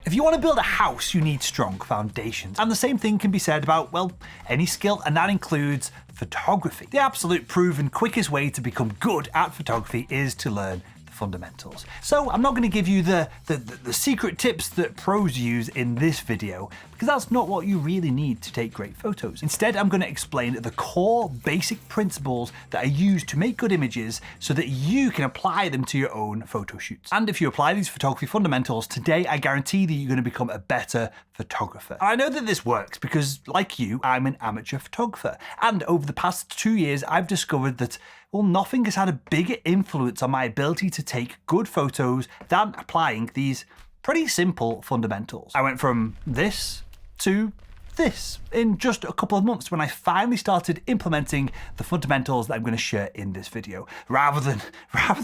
If you want to build a house, you need strong foundations. And the same thing can be said about, well, any skill, and that includes photography. The absolute proven quickest way to become good at photography is to learn fundamentals. So I'm not going to give you the secret tips that pros use in this video, because that's not what you really need to take great photos. Instead, I'm going to explain the core basic principles that are used to make good images so that you can apply them to your own photo shoots. And if you apply these photography fundamentals today, I guarantee that you're going to become a better photographer. And I know that this works because, like you, I'm an amateur photographer. And over the past 2 years, I've discovered that, well, nothing has had a bigger influence on my ability to take good photos than applying these pretty simple fundamentals. I went from this to this in just a couple of months when I finally started implementing the fundamentals that I'm going to share in this video, rather than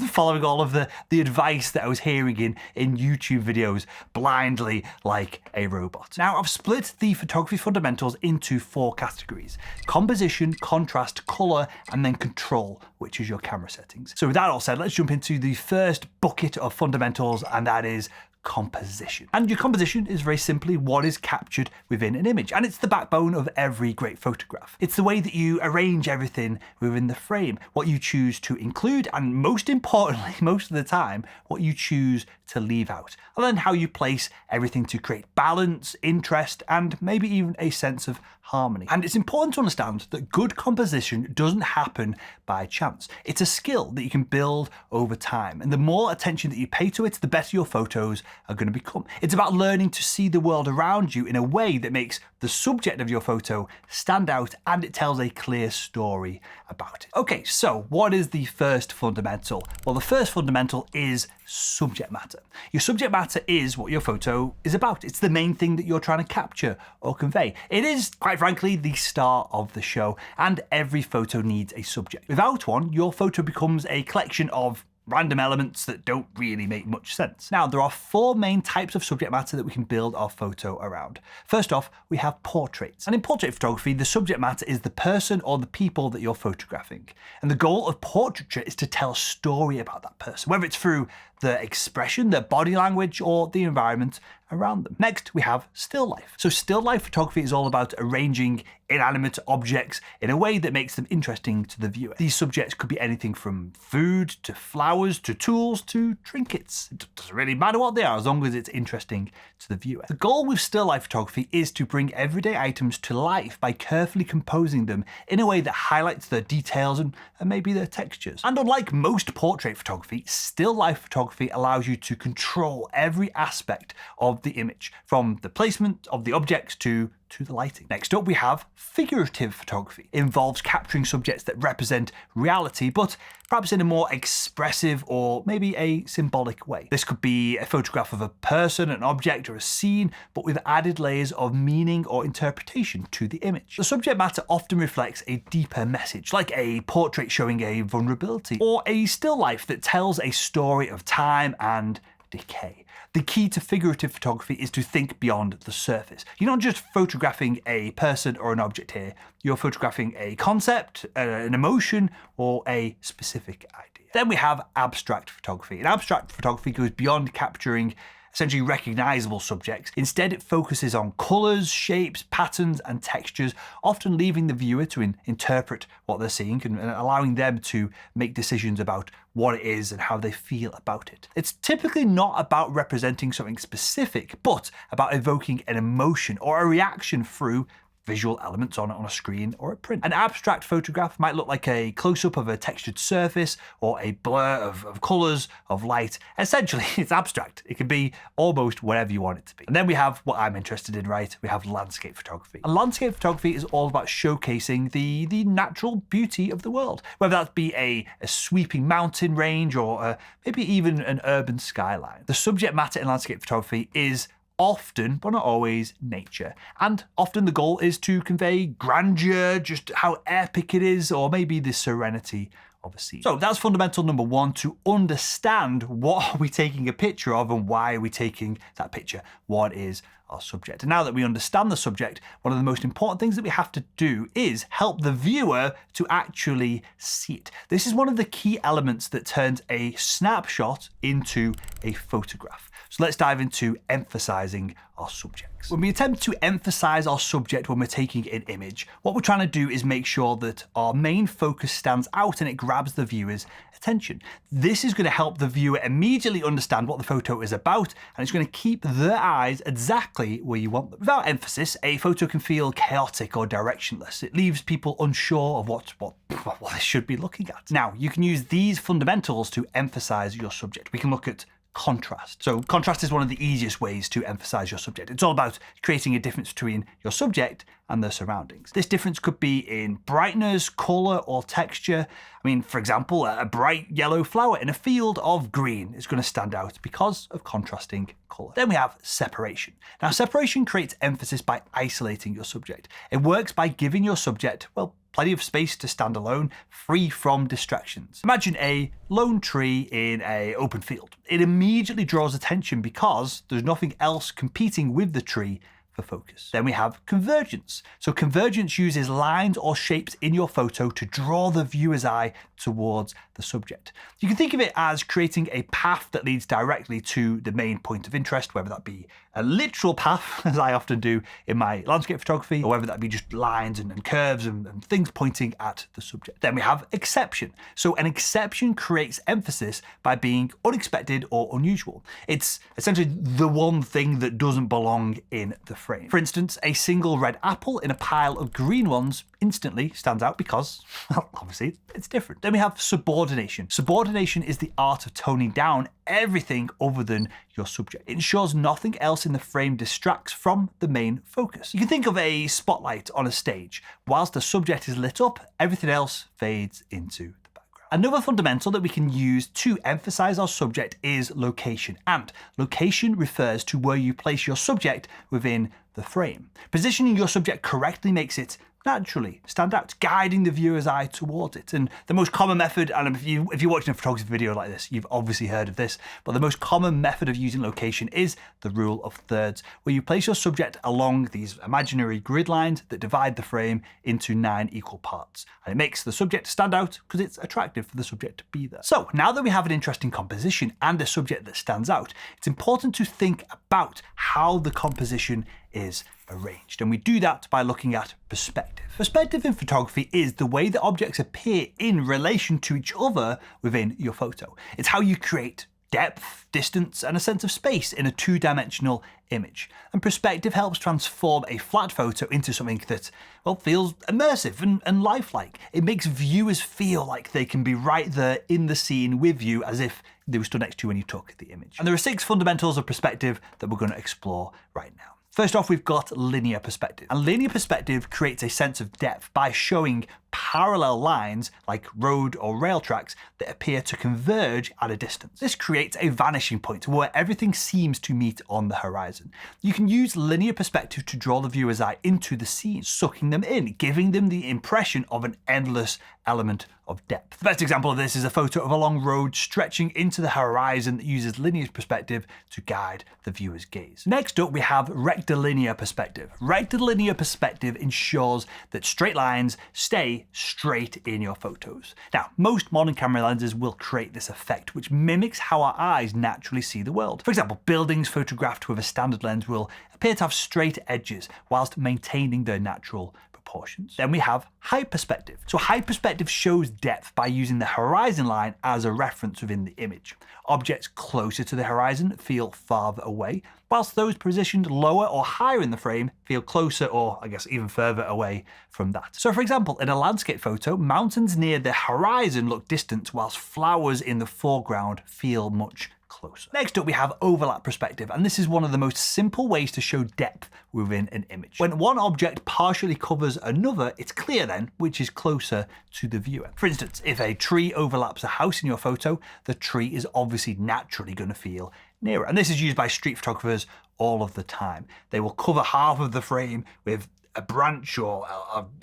following all of the advice that I was hearing in YouTube videos blindly like a robot. Now, I've split the photography fundamentals into 4 categories: composition, contrast, color, and then control, which is your camera settings. So with that all said, let's jump into the first bucket of fundamentals, and that is composition. And your composition is very simply what is captured within an image, and it's the backbone of every great photograph. It's the way that you arrange everything within the frame, what you choose to include, and most importantly, most of the time, what you choose to leave out, and then how you place everything to create balance, interest, and maybe even a sense of harmony. And it's important to understand that good composition doesn't happen by chance. It's a skill that you can build over time, and the more attention that you pay to it, the better your photos are going to become. It's about learning to see the world around you in a way that makes the subject of your photo stand out, and it tells a clear story about it. Okay, so what is the first fundamental? Well, the first fundamental is subject matter. Your subject matter is what your photo is about. It's the main thing that you're trying to capture or convey. It is, quite frankly, the star of the show, and every photo needs a subject. Without one, your photo becomes a collection of random elements that don't really make much sense. Now, there are 4 main types of subject matter that we can build our photo around. First off, we have portraits. And in portrait photography, the subject matter is the person or the people that you're photographing. And the goal of portraiture is to tell a story about that person, whether it's through their expression, their body language, or the environment around them. Next, we have still life. So still life photography is all about arranging inanimate objects in a way that makes them interesting to the viewer. These subjects could be anything from food to flowers to tools to trinkets. It doesn't really matter what they are as long as it's interesting to the viewer. The goal with still life photography is to bring everyday items to life by carefully composing them in a way that highlights their details and maybe their textures. And unlike most portrait photography, still life photography allows you to control every aspect of the image, from the placement of the objects to the lighting. Next up, we have figurative photography. It involves capturing subjects that represent reality, but perhaps in a more expressive or maybe a symbolic way. This could be a photograph of a person, an object, or a scene, but with added layers of meaning or interpretation to the image. The subject matter often reflects a deeper message, like a portrait showing a vulnerability, or a still life that tells a story of time and decay. The key to figurative photography is to think beyond the surface. You're not just photographing a person or an object here, you're photographing a concept, an emotion, or a specific idea. Then we have abstract photography. And abstract photography goes beyond capturing essentially recognizable subjects. Instead, it focuses on colors, shapes, patterns, and textures, often leaving the viewer to interpret what they're seeing and allowing them to make decisions about what it is and how they feel about it. It's typically not about representing something specific, but about evoking an emotion or a reaction through visual elements on a screen or a print. An abstract photograph might look like a close-up of a textured surface or a blur of colors, of light. Essentially, it's abstract. It can be almost whatever you want it to be. And then we have what I'm interested in, right? We have landscape photography. And landscape photography is all about showcasing the natural beauty of the world, whether that be a sweeping mountain range or maybe even an urban skyline. The subject matter in landscape photography is often, but not always, nature. And often the goal is to convey grandeur, just how epic it is, or maybe the serenity of a scene. So that's fundamental number 1, to understand what are we taking a picture of and why are we taking that picture. What is our subject? And now that we understand the subject, one of the most important things that we have to do is help the viewer to actually see it. This is one of the key elements that turns a snapshot into a photograph. So let's dive into emphasizing our subjects. When we attempt to emphasize our subject when we're taking an image, what we're trying to do is make sure that our main focus stands out and it grabs the viewer's attention. This is going to help the viewer immediately understand what the photo is about, and it's going to keep their eyes exactly where you want them. Without emphasis, a photo can feel chaotic or directionless. It leaves people unsure of what they should be looking at. Now, you can use these fundamentals to emphasize your subject. We can look at contrast. So contrast is one of the easiest ways to emphasize your subject. It's all about creating a difference between your subject and their surroundings. This difference could be in brightness, color, or texture. I mean, for example, a bright yellow flower in a field of green is going to stand out because of contrasting color. Then we have separation. Now, separation creates emphasis by isolating your subject. It works by giving your subject, well, plenty of space to stand alone, free from distractions. Imagine a lone tree in an open field. It immediately draws attention because there's nothing else competing with the tree for focus. Then we have convergence. So convergence uses lines or shapes in your photo to draw the viewer's eye towards the subject. You can think of it as creating a path that leads directly to the main point of interest, whether that be a literal path, as I often do in my landscape photography, or whether that be just lines and curves and things pointing at the subject. Then we have exception. So an exception creates emphasis by being unexpected or unusual. It's essentially the one thing that doesn't belong in the frame. For instance, a single red apple in a pile of green ones instantly stands out because, well, obviously it's different. Then we have subordination. Subordination is the art of toning down everything other than your subject. It ensures nothing else in the frame distracts from the main focus. You can think of a spotlight on a stage. Whilst the subject is lit up, everything else fades into the background. Another fundamental that we can use to emphasize our subject is location. And location refers to where you place your subject within the frame. Positioning your subject correctly makes it naturally stand out, guiding the viewer's eye towards it. And the most common method, and if you're watching a photography video like this, you've obviously heard of this, but the most common method of using location is the rule of thirds, where you place your subject along these imaginary grid lines that divide the frame into 9 equal parts. And it makes the subject stand out because it's attractive for the subject to be there. So now that we have an interesting composition and a subject that stands out, it's important to think about how the composition is arranged. And we do that by looking at perspective. Perspective in photography is the way that objects appear in relation to each other within your photo. It's how you create depth, distance, and a sense of space in a two-dimensional image. And perspective helps transform a flat photo into something that, well, feels immersive and lifelike. It makes viewers feel like they can be right there in the scene with you as if they were stood next to you when you took the image. And there are 6 fundamentals of perspective that we're going to explore right now. First off, we've got linear perspective. And linear perspective creates a sense of depth by showing parallel lines like road or rail tracks that appear to converge at a distance. This creates a vanishing point where everything seems to meet on the horizon. You can use linear perspective to draw the viewer's eye into the scene, sucking them in, giving them the impression of an endless element of depth. The best example of this is a photo of a long road stretching into the horizon that uses linear perspective to guide the viewer's gaze. Next up, we have rectilinear perspective. Rectilinear perspective ensures that straight lines stay straight in your photos. Now, most modern camera lenses will create this effect, which mimics how our eyes naturally see the world. For example, buildings photographed with a standard lens will appear to have straight edges whilst maintaining their natural proportions. Then we have high perspective. So high perspective shows depth by using the horizon line as a reference within the image. Objects closer to the horizon feel farther away, whilst those positioned lower or higher in the frame feel closer or, I guess, even further away from that. So for example, in a landscape photo, mountains near the horizon look distant, whilst flowers in the foreground feel much closer. Next up, we have overlap perspective, and this is one of the most simple ways to show depth within an image. When one object partially covers another, it's clear then which is closer to the viewer. For instance, if a tree overlaps a house in your photo, the tree is obviously naturally going to feel nearer. And this is used by street photographers all of the time. They will cover half of the frame with a branch or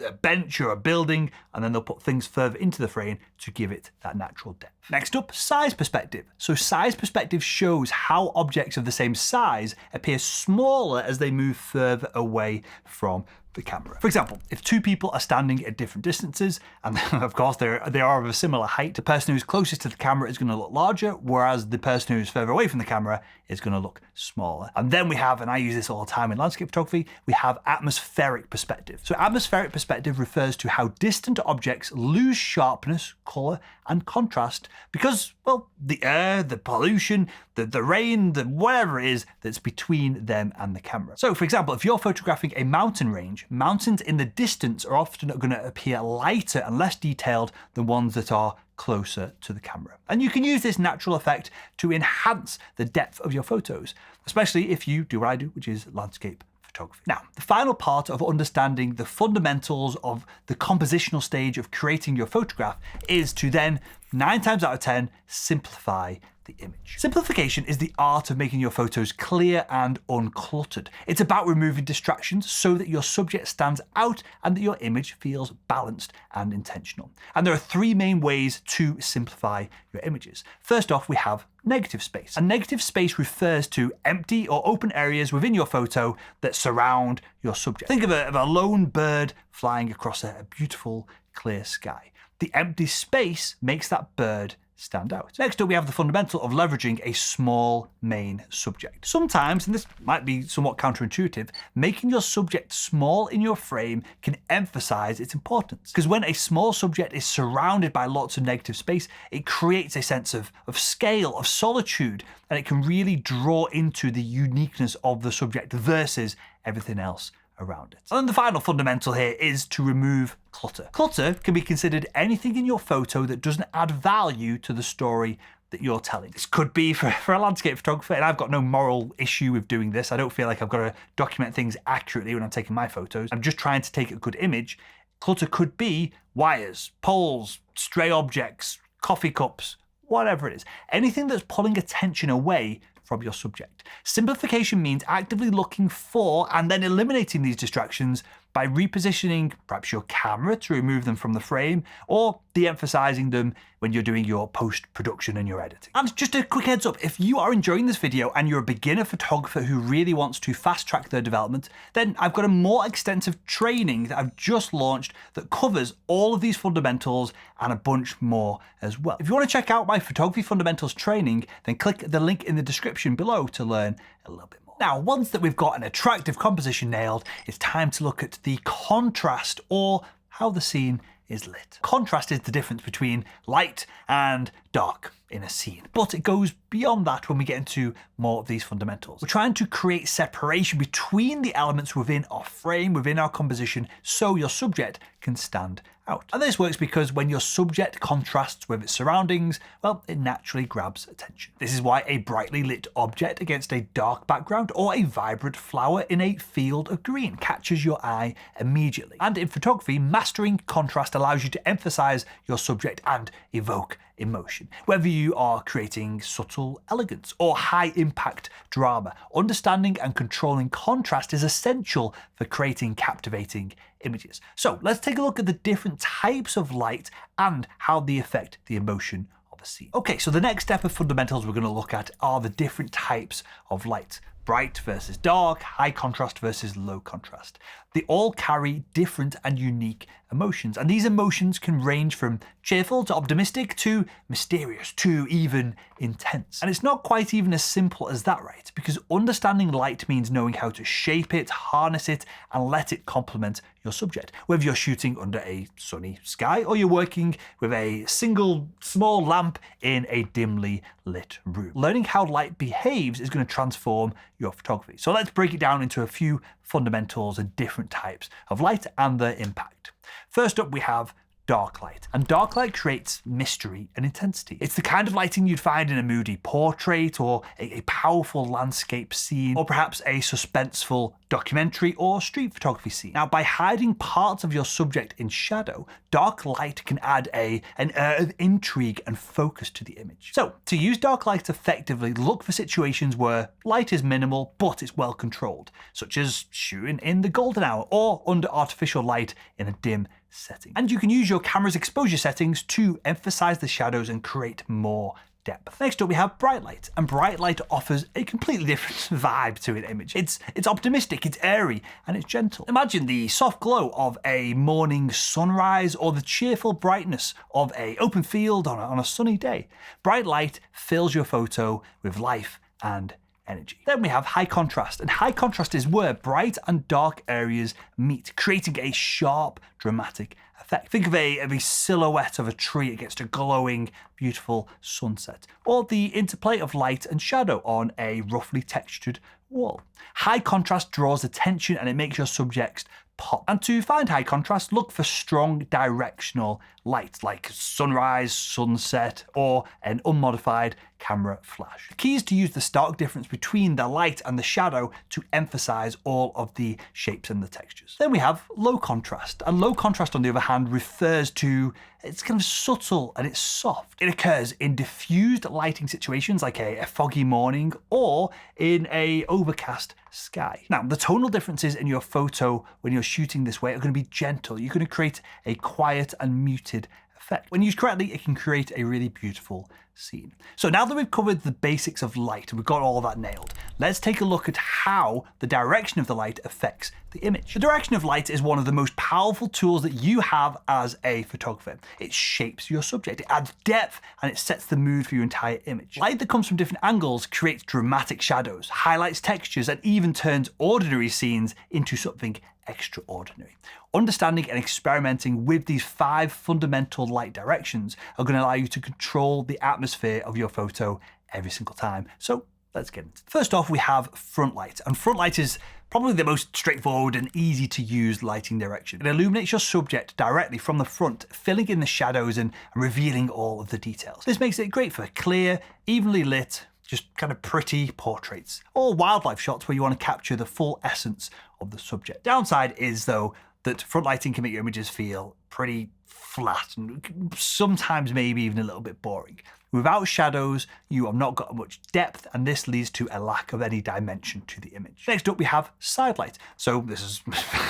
a bench or a building, and then they'll put things further into the frame to give it that natural depth. Next up, size perspective. So size perspective shows how objects of the same size appear smaller as they move further away from the camera. For example, if two people are standing at different distances, and of course they are of a similar height, the person who's closest to the camera is going to look larger, whereas the person who's further away from the camera is going to look smaller. And then we have, and I use this all the time in landscape photography, we have atmospheric perspective. So atmospheric perspective refers to how distant objects lose sharpness, color, and contrast because, well, the air, the pollution, the rain, the whatever it is that's between them and the camera. So for example, if you're photographing a mountain range, mountains in the distance are often going to appear lighter and less detailed than ones that are closer to the camera. And you can use this natural effect to enhance the depth of your photos, especially if you do what I do, which is landscape photography. Now, the final part of understanding the fundamentals of the compositional stage of creating your photograph is to then, 9 times out of 10, simplify the image. Simplification is the art of making your photos clear and uncluttered. It's about removing distractions so that your subject stands out and that your image feels balanced and intentional. And there are 3 main ways to simplify your images. First off, we have negative space. And negative space refers to empty or open areas within your photo that surround your subject. Think of a lone bird flying across a beautiful, clear sky. The empty space makes that bird stand out. Next up, we have the fundamental of leveraging a small main subject. Sometimes, and this might be somewhat counterintuitive, making your subject small in your frame can emphasize its importance. Because when a small subject is surrounded by lots of negative space, it creates a sense of scale, of solitude, and it can really draw into the uniqueness of the subject versus everything else around it. And then the final fundamental here is to remove clutter. Clutter can be considered anything in your photo that doesn't add value to the story that you're telling. This could be for a landscape photographer, and I've got no moral issue with doing this. I don't feel like I've got to document things accurately when I'm taking my photos. I'm just trying to take a good image. Clutter could be wires, poles, stray objects, coffee cups, whatever it is. Anything that's pulling attention away from your subject. Simplification means actively looking for and then eliminating these distractions by repositioning perhaps your camera to remove them from the frame, or de-emphasizing them when you're doing your post-production and your editing. And just a quick heads up, if you are enjoying this video and you're a beginner photographer who really wants to fast-track their development, then I've got a more extensive training that I've just launched that covers all of these fundamentals and a bunch more as well. If you want to check out my photography fundamentals training, then click the link in the description below to learn a little bit more. Now, once that we've got an attractive composition nailed, it's time to look at the contrast, or how the scene is lit. Contrast is the difference between light and dark in a scene, but it goes beyond that when we get into more of these fundamentals. We're trying to create separation between the elements within our frame, within our composition, so your subject can stand out. And this works because when your subject contrasts with its surroundings, well, it naturally grabs attention. This is why a brightly lit object against a dark background or a vibrant flower in a field of green catches your eye immediately. And in photography, mastering contrast allows you to emphasize your subject and evoke emotion. Whether you are creating subtle elegance or high impact drama, understanding and controlling contrast is essential for creating captivating images. So let's take a look at the different types of light and how they affect the emotion of a scene. Okay, so the next step of fundamentals we're going to look at are the different types of light. Bright versus dark, high contrast versus low contrast. They all carry different and unique emotions, and these emotions can range from cheerful to optimistic to mysterious to even intense. And it's not quite even as simple as that, right? Because understanding light means knowing how to shape it, harness it, and let it complement your subject. Whether you're shooting under a sunny sky or you're working with a single small lamp in a dimly lit room. Learning how light behaves is going to transform your photography. So let's break it down into a few fundamentals and different types of light and their impact. First up, we have dark light. And dark light creates mystery and intensity. It's the kind of lighting you'd find in a moody portrait or a powerful landscape scene, or perhaps a suspenseful documentary or street photography scene. Now, by hiding parts of your subject in shadow, dark light can add an air of intrigue and focus to the image. So, to use dark light effectively, look for situations where light is minimal, but it's well controlled, such as shooting in the golden hour or under artificial light in a dim setting. And you can use your camera's exposure settings to emphasize the shadows and create more depth. Next up, we have bright light, and bright light offers a completely different vibe to an image. It's optimistic, it's airy, and it's gentle. Imagine the soft glow of a morning sunrise or the cheerful brightness of an open field on a sunny day. Bright light fills your photo with life and energy. Then we have high contrast, and high contrast is where bright and dark areas meet, creating a sharp, dramatic effect. Think of a silhouette of a tree against a glowing, beautiful sunset, or the interplay of light and shadow on a roughly textured wall. High contrast draws attention and it makes your subjects pop. And to find high contrast, look for strong directional light, like sunrise, sunset, or an unmodified camera flash. The key is to use the stark difference between the light and the shadow to emphasize all of the shapes and the textures. Then we have low contrast, and low contrast, on the other hand, refers to it's kind of subtle and it's soft. It occurs in diffused lighting situations like a foggy morning or in a overcast sky. Now, the tonal differences in your photo when you're shooting this way are going to be gentle. You're going to create a quiet and muted effect. When used correctly, it can create a really beautiful scene. So now that we've covered the basics of light and we've got all that nailed, let's take a look at how the direction of the light affects the image. The direction of light is one of the most powerful tools that you have as a photographer. It shapes your subject, it adds depth, and it sets the mood for your entire image. Light that comes from different angles creates dramatic shadows, highlights textures, and even turns ordinary scenes into something extraordinary. Understanding and experimenting with these 5 fundamental light directions are going to allow you to control the atmosphere of your photo every single time. So let's get into it. First off, we have front light, and front light is probably the most straightforward and easy to use lighting direction. It illuminates your subject directly from the front, filling in the shadows and revealing all of the details. This makes it great for clear, evenly lit, just kind of pretty portraits, or wildlife shots where you want to capture the full essence of the subject. Downside is, though, that front lighting can make your images feel pretty flat and sometimes maybe even a little bit boring. Without shadows, you have not got much depth, and this leads to a lack of any dimension to the image. Next up, we have side light. So this is,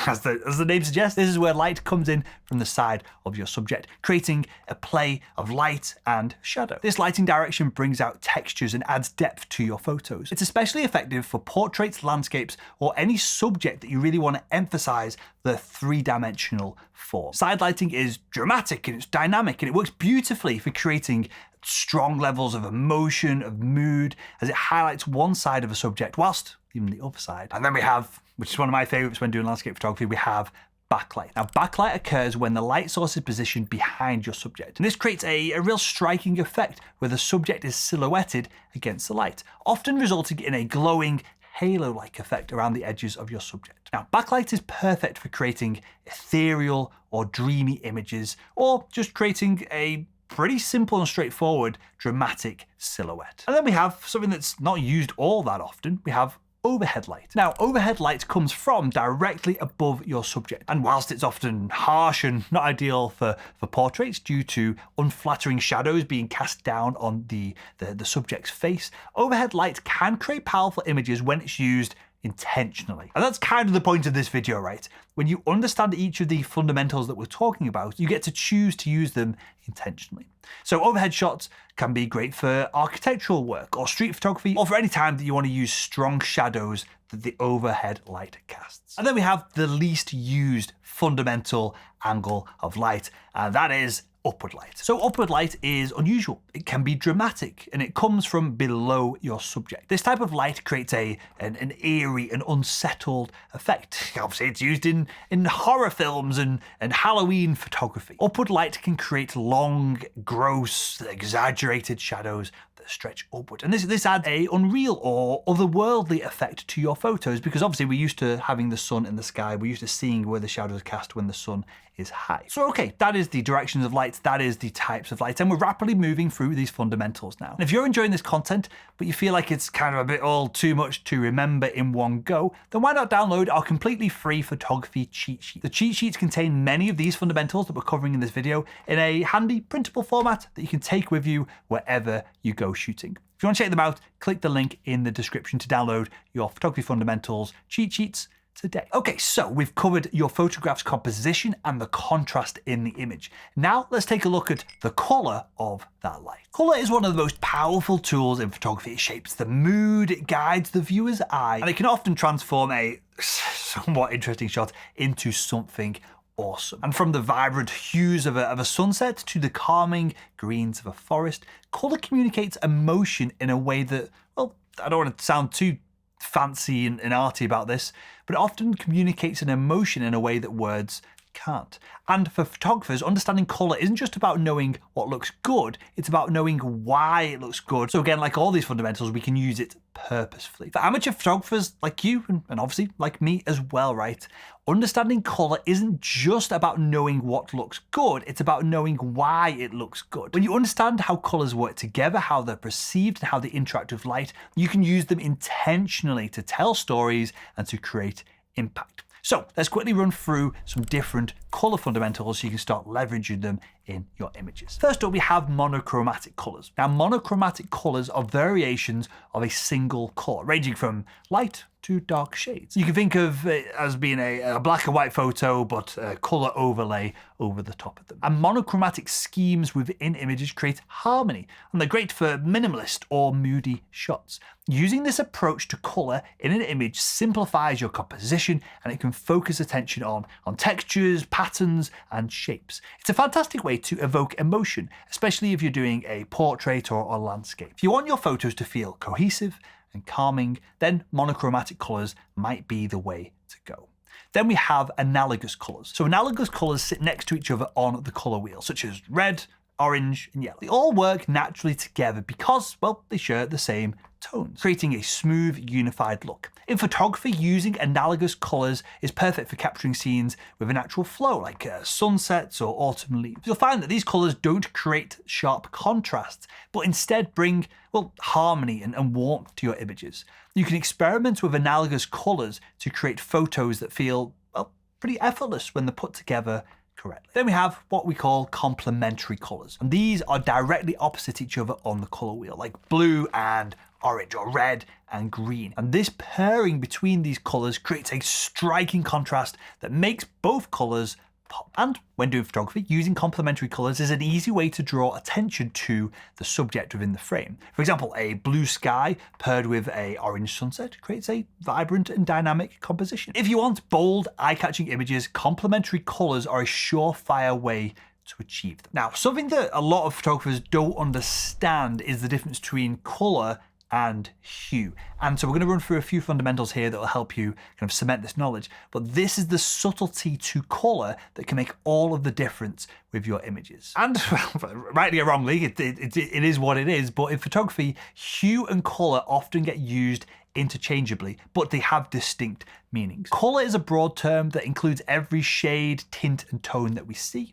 as the name suggests, this is where light comes in from the side of your subject, creating a play of light and shadow. This lighting direction brings out textures and adds depth to your photos. It's especially effective for portraits, landscapes, or any subject that you really want to emphasize the 3-dimensional form. Side lighting is dramatic and it's dynamic, and it works beautifully for creating strong levels of emotion, of mood, as it highlights one side of a subject whilst even the other side. And then we have, which is one of my favorites when doing landscape photography, we have backlight. Now, backlight occurs when the light source is positioned behind your subject, and this creates a real striking effect where the subject is silhouetted against the light, often resulting in a glowing halo-like effect around the edges of your subject. Now, backlight is perfect for creating ethereal or dreamy images, or just creating a pretty simple and straightforward dramatic silhouette. And then we have something that's not used all that often. We have overhead light. Now, overhead light comes from directly above your subject, and whilst it's often harsh and not ideal for portraits due to unflattering shadows being cast down on the subject's face, overhead light can create powerful images when it's used intentionally. And that's kind of the point of this video, right? When you understand each of the fundamentals that we're talking about, you get to choose to use them intentionally. So overhead shots can be great for architectural work or street photography, or for any time that you want to use strong shadows that the overhead light casts. And then we have the least used fundamental angle of light, and that is upward light. So upward light is unusual. It can be dramatic, and it comes from below your subject. This type of light creates an eerie and unsettled effect. Obviously, it's used in horror films and Halloween photography. Upward light can create long, gross, exaggerated shadows that stretch upward. And this adds a unreal or otherworldly effect to your photos, because obviously we're used to having the sun in the sky. We're used to seeing where the shadows are cast when the sun is high. So okay, that is the directions of light, that is the types of light, and we're rapidly moving through these fundamentals now. And if you're enjoying this content, but you feel like it's kind of a bit all too much to remember in one go, then why not download our completely free photography cheat sheet. The cheat sheets contain many of these fundamentals that we're covering in this video in a handy printable format that you can take with you wherever you go shooting. If you want to check them out, click the link in the description to download your photography fundamentals cheat sheets today. Okay, so we've covered your photograph's composition and the contrast in the image. Now let's take a look at the color of that light. Color is one of the most powerful tools in photography. It shapes the mood, it guides the viewer's eye, and it can often transform a somewhat interesting shot into something awesome. And from the vibrant hues of a sunset to the calming greens of a forest, color communicates emotion in a way that, well, I don't want to sound too fancy and arty about this, but it often communicates an emotion in a way that words can't. And for photographers, understanding color isn't just about knowing what looks good, it's about knowing why it looks good. So again, like all these fundamentals, we can use it purposefully. For amateur photographers like you, and obviously like me as well, right? Understanding color isn't just about knowing what looks good, it's about knowing why it looks good. When you understand how colors work together, how they're perceived, and how they interact with light, you can use them intentionally to tell stories and to create impact. So let's quickly run through some different color fundamentals so you can start leveraging them in your images. First up, we have monochromatic colors. Now, monochromatic colors are variations of a single color, ranging from light to dark shades. You can think of it as being a black and white photo, but a color overlay over the top of them. And monochromatic schemes within images create harmony, and they're great for minimalist or moody shots. Using this approach to color in an image simplifies your composition, and it can focus attention on textures, patterns, and shapes. It's a fantastic way to evoke emotion, especially if you're doing a portrait or a landscape. If you want your photos to feel cohesive and calming, then monochromatic colors might be the way to go. Then we have analogous colors. So analogous colors sit next to each other on the color wheel, such as red, orange, and yellow. They all work naturally together because, well, they share the same tones, creating a smooth, unified look. In photography, using analogous colors is perfect for capturing scenes with a natural flow, like sunsets or autumn leaves. You'll find that these colors don't create sharp contrasts, but instead bring, well, harmony and warmth to your images. You can experiment with analogous colors to create photos that feel, well, pretty effortless when they're put together correctly. Then we have what we call complementary colors, and these are directly opposite each other on the color wheel, like blue and orange or red and green. And this pairing between these colors creates a striking contrast that makes both colors pop. And when doing photography, using complementary colors is an easy way to draw attention to the subject within the frame. For example, a blue sky paired with an orange sunset creates a vibrant and dynamic composition. If you want bold, eye-catching images, complementary colors are a surefire way to achieve them. Now, something that a lot of photographers don't understand is the difference between color and hue. And so we're going to run through a few fundamentals here that will help you kind of cement this knowledge. But this is the subtlety to color that can make all of the difference with your images. And well, rightly or wrongly, it is what it is. But in photography, hue and color often get used interchangeably, but they have distinct meanings. Color is a broad term that includes every shade, tint, and tone that we see.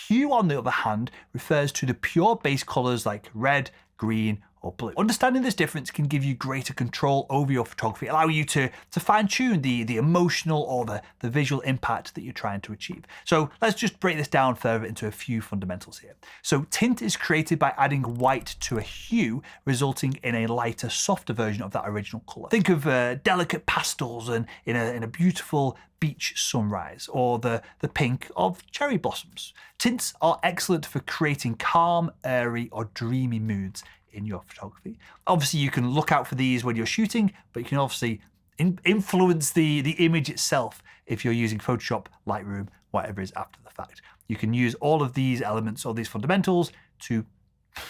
Hue, on the other hand, refers to the pure base colors like red, green, or blue. Understanding this difference can give you greater control over your photography, allow you to fine-tune the emotional or the visual impact that you're trying to achieve. So let's just break this down further into a few fundamentals here. So tint is created by adding white to a hue, resulting in a lighter, softer version of that original color. Think of delicate pastels and in a beautiful beach sunrise, or the pink of cherry blossoms. Tints are excellent for creating calm, airy, or dreamy moods in your photography. Obviously, you can look out for these when you're shooting, but you can obviously influence the image itself if you're using Photoshop, Lightroom, whatever is after the fact. You can use all of these elements, all these fundamentals, to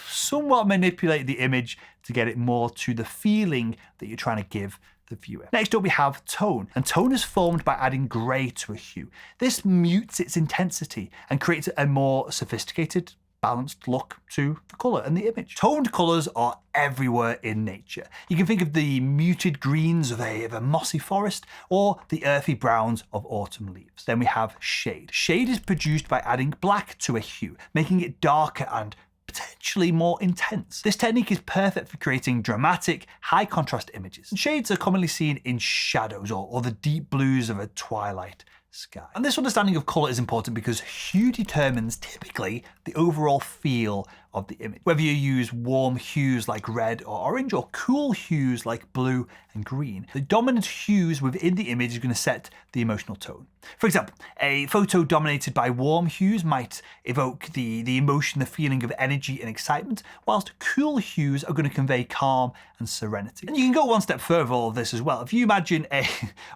somewhat manipulate the image to get it more to the feeling that you're trying to give the viewer. Next up, we have tone, and tone is formed by adding gray to a hue. This mutes its intensity and creates a more sophisticated, balanced look to the color and the image. Toned colors are everywhere in nature. You can think of the muted greens of a mossy forest or the earthy browns of autumn leaves. Then we have shade. Shade is produced by adding black to a hue, making it darker and potentially more intense. This technique is perfect for creating dramatic, high contrast images. And shades are commonly seen in shadows or the deep blues of a twilight sky. And this understanding of color is important because hue determines typically the overall feel of the image. Whether you use warm hues like red or orange or cool hues like blue and green, the dominant hues within the image is going to set the emotional tone. For example, a photo dominated by warm hues might evoke the emotion, the feeling of energy and excitement, whilst cool hues are going to convey calm and serenity. And you can go one step further with all of this as well. If you imagine a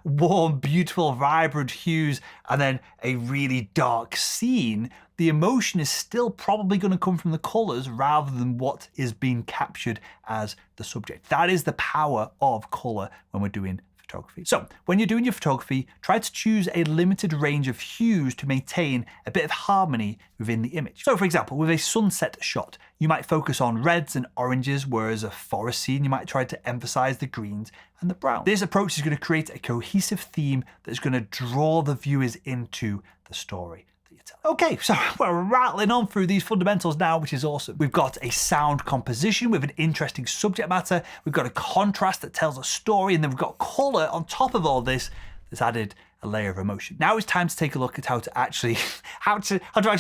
warm, beautiful, vibrant hues and then a really dark scene, the emotion is still probably going to come from the colors rather than what is being captured as the subject. That is the power of color when we're doing photography. So when you're doing your photography, try to choose a limited range of hues to maintain a bit of harmony within the image. So for example, with a sunset shot, you might focus on reds and oranges, whereas a forest scene, you might try to emphasize the greens and the browns. This approach is going to create a cohesive theme that is going to draw the viewers into the story. Okay, so we're rattling on through these fundamentals now, which is awesome. We've got a sound composition with an interesting subject matter. We've got a contrast that tells a story, and then we've got color on top of all this that's added a layer of emotion. Now it's time to take a look at how to actually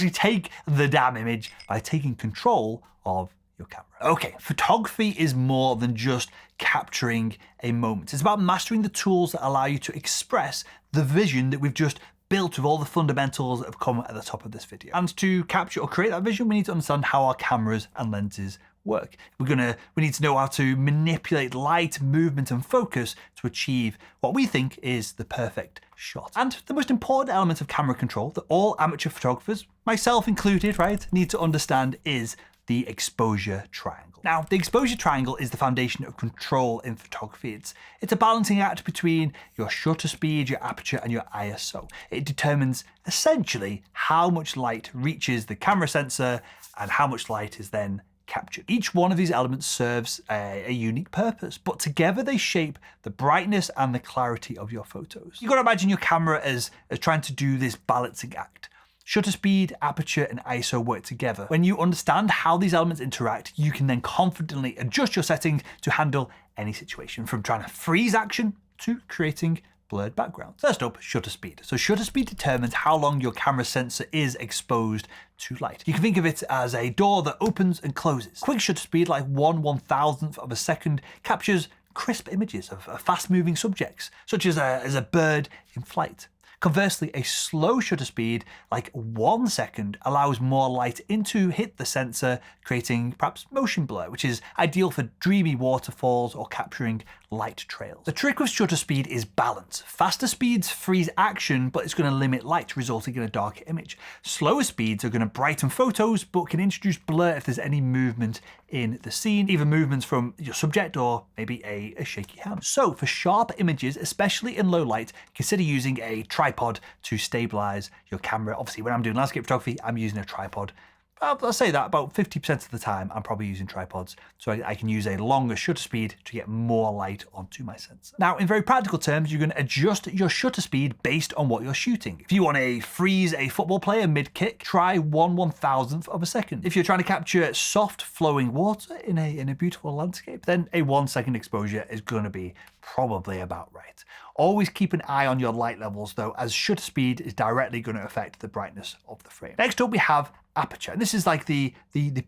take the damn image by taking control of your camera. Okay, photography is more than just capturing a moment. It's about mastering the tools that allow you to express the vision that we've just built with all the fundamentals that have come at the top of this video. And to capture or create that vision, we need to understand how our cameras and lenses work. We need to know how to manipulate light, movement, and focus to achieve what we think is the perfect shot. And the most important element of camera control that all amateur photographers, myself included, right, need to understand is the exposure triangle. Now, the exposure triangle is the foundation of control in photography. It's a balancing act between your shutter speed, your aperture, and your ISO. It determines essentially how much light reaches the camera sensor and how much light is then captured. Each one of these elements serves a unique purpose, but together they shape the brightness and the clarity of your photos. You've got to imagine your camera as trying to do this balancing act. Shutter speed, aperture, and ISO work together. When you understand how these elements interact, you can then confidently adjust your settings to handle any situation, from trying to freeze action to creating blurred backgrounds. First up, shutter speed. So shutter speed determines how long your camera sensor is exposed to light. You can think of it as a door that opens and closes. Quick shutter speed, like 1/1000th of a second, captures crisp images of fast-moving subjects, such as a bird in flight. Conversely, a slow shutter speed, like 1 second, allows more light to hit the sensor, creating perhaps motion blur, which is ideal for dreamy waterfalls or capturing light trails. The trick with shutter speed is balance. Faster speeds freeze action, but it's going to limit light, resulting in a darker image. Slower speeds are going to brighten photos, but can introduce blur if there's any movement in the scene, either movements from your subject or maybe a shaky hand. So for sharp images, especially in low light, consider using a tripod to stabilize your camera. Obviously, when I'm doing landscape photography, I'm using a tripod. I'll say that about 50% of the time I'm probably using tripods, so I can use a longer shutter speed to get more light onto my sensor. Now, in very practical terms, you're going to adjust your shutter speed based on what you're shooting. If you want to freeze a football player mid-kick, try 1/1000th of a second. If you're trying to capture soft flowing water in a beautiful landscape, then a 1 second exposure is going to be probably about right. Always keep an eye on your light levels though, as shutter speed is directly going to affect the brightness of the frame. Next up we have aperture. And this is like the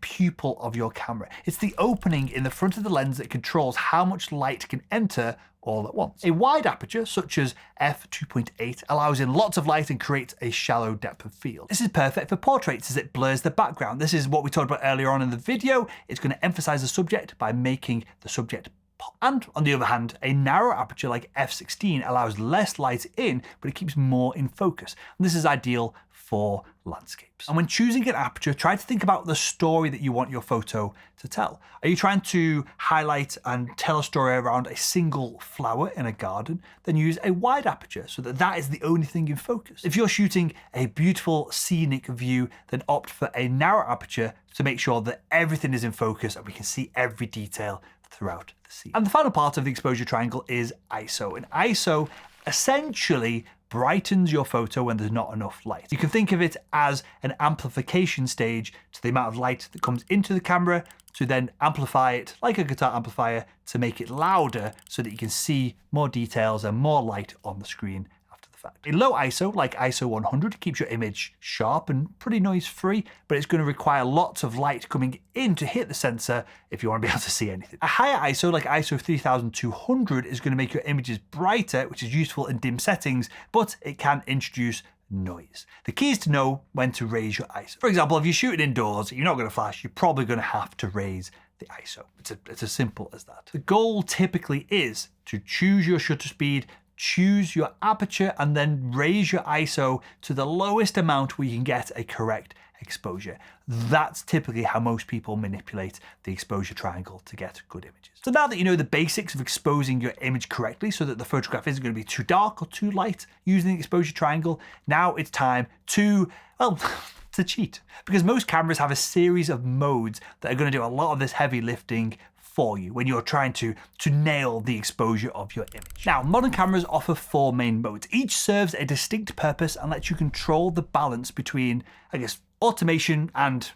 pupil of your camera. It's the opening in the front of the lens that controls how much light can enter all at once. A wide aperture, such as f2.8, allows in lots of light and creates a shallow depth of field. This is perfect for portraits as it blurs the background. This is what we talked about earlier on in the video. It's going to emphasize the subject by making the subject pop. And on the other hand, a narrow aperture like f16 allows less light in, but it keeps more in focus. And this is ideal for landscapes. And when choosing an aperture, try to think about the story that you want your photo to tell. Are you trying to highlight and tell a story around a single flower in a garden? Then use a wide aperture so that is the only thing in focus. If you're shooting a beautiful scenic view, then opt for a narrow aperture to make sure that everything is in focus and we can see every detail throughout the scene. And the final part of the exposure triangle is ISO. And ISO essentially brightens your photo when there's not enough light. You can think of it as an amplification stage to the amount of light that comes into the camera to then amplify it like a guitar amplifier to make it louder so that you can see more details and more light on the screen after the effect. A low ISO, like ISO 100, keeps your image sharp and pretty noise-free, but it's going to require lots of light coming in to hit the sensor if you want to be able to see anything. A higher ISO, like ISO 3200, is going to make your images brighter, which is useful in dim settings, but it can introduce noise. The key is to know when to raise your ISO. For example, if you're shooting indoors, you're not going to flash, you're probably going to have to raise the ISO. It's as simple as that. The goal typically is to choose your shutter speed, choose your aperture, and then raise your ISO to the lowest amount where you can get a correct exposure. That's typically how most people manipulate the exposure triangle to get good images. So now that you know the basics of exposing your image correctly so that the photograph isn't going to be too dark or too light using the exposure triangle, now it's time to, well, to cheat. Because most cameras have a series of modes that are going to do a lot of this heavy lifting for you when you're trying to nail the exposure of your image. Now, modern cameras offer 4 main modes. Each serves a distinct purpose and lets you control the balance between, I guess, automation and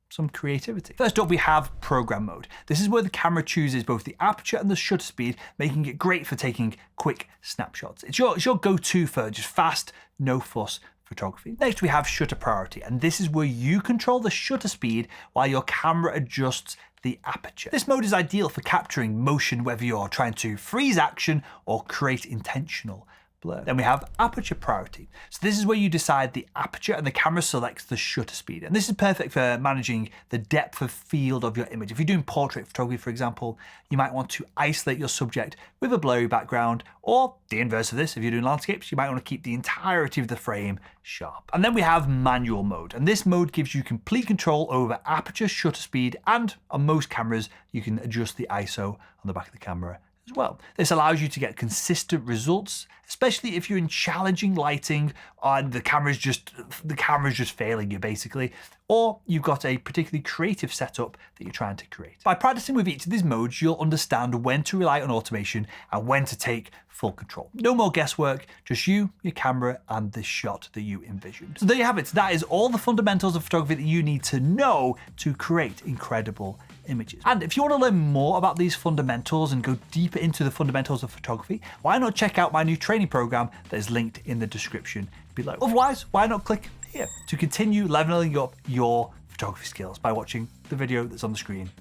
some creativity. First up, we have program mode. This is where the camera chooses both the aperture and the shutter speed, making it great for taking quick snapshots. It's your go-to for just fast, no fuss photography. Next, we have shutter priority, and this is where you control the shutter speed while your camera adjusts the aperture. This mode is ideal for capturing motion, whether you're trying to freeze action or create intentional blur. Then we have aperture priority. So this is where you decide the aperture and the camera selects the shutter speed. And this is perfect for managing the depth of field of your image. If you're doing portrait photography, for example, you might want to isolate your subject with a blurry background, or the inverse of this, if you're doing landscapes, you might want to keep the entirety of the frame sharp. And then we have manual mode. And this mode gives you complete control over aperture, shutter speed, and on most cameras, you can adjust the ISO on the back of the camera as well. This allows you to get consistent results, especially if you're in challenging lighting and the camera's just failing you basically, or you've got a particularly creative setup that you're trying to create. By practicing with each of these modes, you'll understand when to rely on automation and when to take full control. No more guesswork, just you, your camera, and the shot that you envisioned. So there you have it. That is all the fundamentals of photography that you need to know to create incredible images. And if you want to learn more about these fundamentals and go deeper into the fundamentals of photography, why not check out my new training program that is linked in the description below. Otherwise, why not click here to continue leveling up your photography skills by watching the video that's on the screen